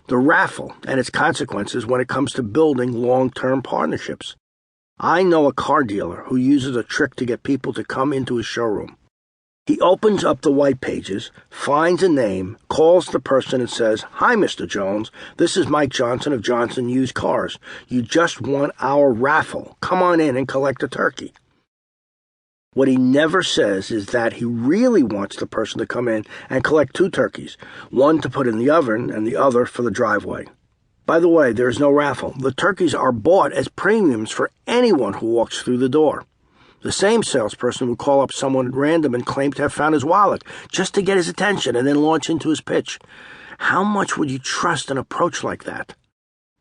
The raffle and its consequences when it comes to building long-term partnerships. I know a car dealer who uses a trick to get people to come into his showroom. He opens up the white pages, finds a name, calls the person and says, "Hi, Mr. Jones. This is Mike Johnson of Johnson Used Cars. You just won our raffle. Come on in and collect a turkey." What he never says is that he really wants the person to come in and collect 2 turkeys, one to put in the oven and the other for the driveway. By the way, there is no raffle. The turkeys are bought as premiums for anyone who walks through the door. The same salesperson would call up someone at random and claim to have found his wallet just to get his attention and then launch into his pitch. How much would you trust an approach like that?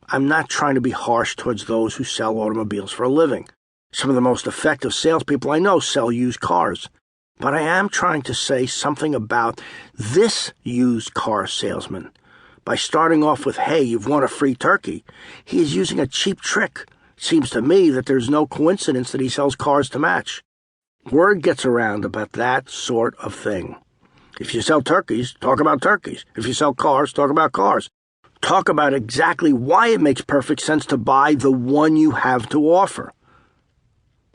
I'm not trying to be harsh towards those who sell automobiles for a living. Some of the most effective salespeople I know sell used cars. But I am trying to say something about this used car salesman. By starting off with, "Hey, you've won a free turkey," he is using a cheap trick. Seems to me that there's no coincidence that he sells cars to match. Word gets around about that sort of thing. If you sell turkeys, talk about turkeys. If you sell cars, talk about cars. Talk about exactly why it makes perfect sense to buy the one you have to offer.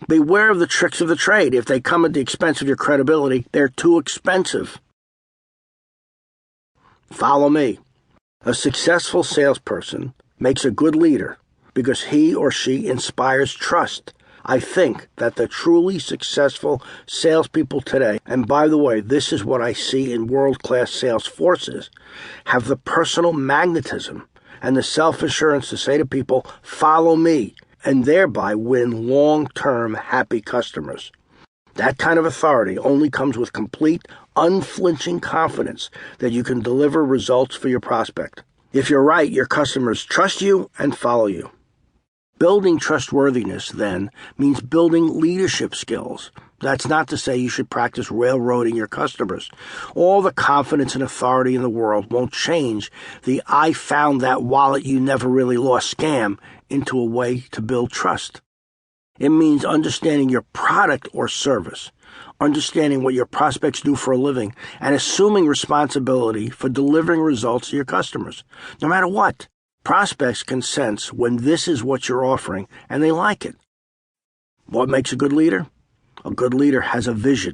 Beware of the tricks of the trade. If they come at the expense of your credibility, they're too expensive. Follow me. A successful salesperson makes a good leader because he or she inspires trust. I think that the truly successful salespeople today, and by the way, this is what I see in world-class sales forces, have the personal magnetism and the self-assurance to say to people, "Follow me," and thereby win long-term happy customers. That kind of authority only comes with complete, unflinching confidence that you can deliver results for your prospect. If you're right, your customers trust you and follow you. Building trustworthiness, then, means building leadership skills. That's not to say you should practice railroading your customers. All the confidence and authority in the world won't change the "I found that wallet you never really lost" scam into a way to build trust. It means understanding your product or service, understanding what your prospects do for a living, and assuming responsibility for delivering results to your customers, no matter what. Prospects can sense when this is what you're offering, and they like it. What makes a good leader? A good leader has a vision.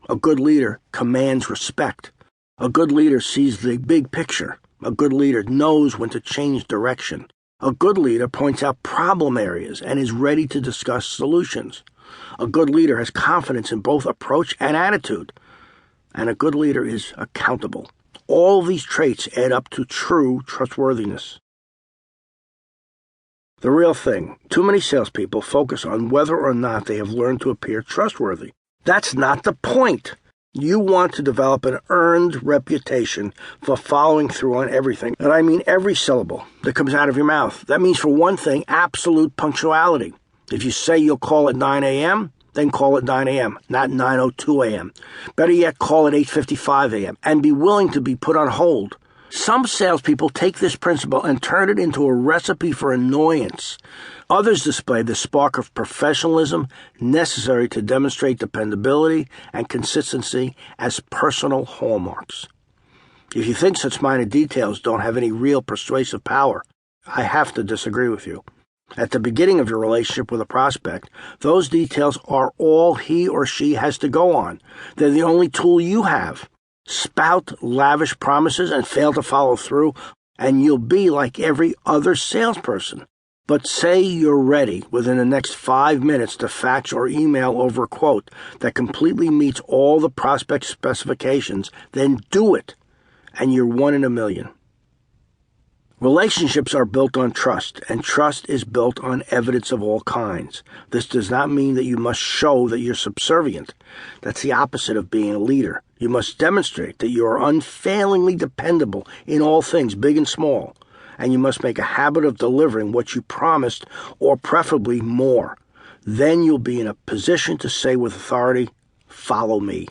A good leader commands respect. A good leader sees the big picture. A good leader knows when to change direction. A good leader points out problem areas and is ready to discuss solutions. A good leader has confidence in both approach and attitude. And a good leader is accountable. All these traits add up to true trustworthiness. The real thing, too many salespeople focus on whether or not they have learned to appear trustworthy. That's not the point. You want to develop an earned reputation for following through on everything, and I mean every syllable that comes out of your mouth. That means, for one thing, absolute punctuality. If you say you'll call at 9 a.m., then call at 9 a.m., not 9:02 a.m. Better yet, call at 8:55 a.m., and be willing to be put on hold. Some salespeople take this principle and turn it into a recipe for annoyance. Others display the spark of professionalism necessary to demonstrate dependability and consistency as personal hallmarks. If you think such minor details don't have any real persuasive power, I have to disagree with you. At the beginning of your relationship with a prospect, those details are all he or she has to go on. They're the only tool you have. Spout lavish promises and fail to follow through, and you'll be like every other salesperson. But say you're ready within the next 5 minutes to fax or email over a quote that completely meets all the prospect's specifications, then do it, and you're 1 in a million. Relationships are built on trust, and trust is built on evidence of all kinds. This does not mean that you must show that you're subservient. That's the opposite of being a leader. You must demonstrate that you are unfailingly dependable in all things, big and small, and you must make a habit of delivering what you promised, or preferably more. Then you'll be in a position to say with authority, "Follow me."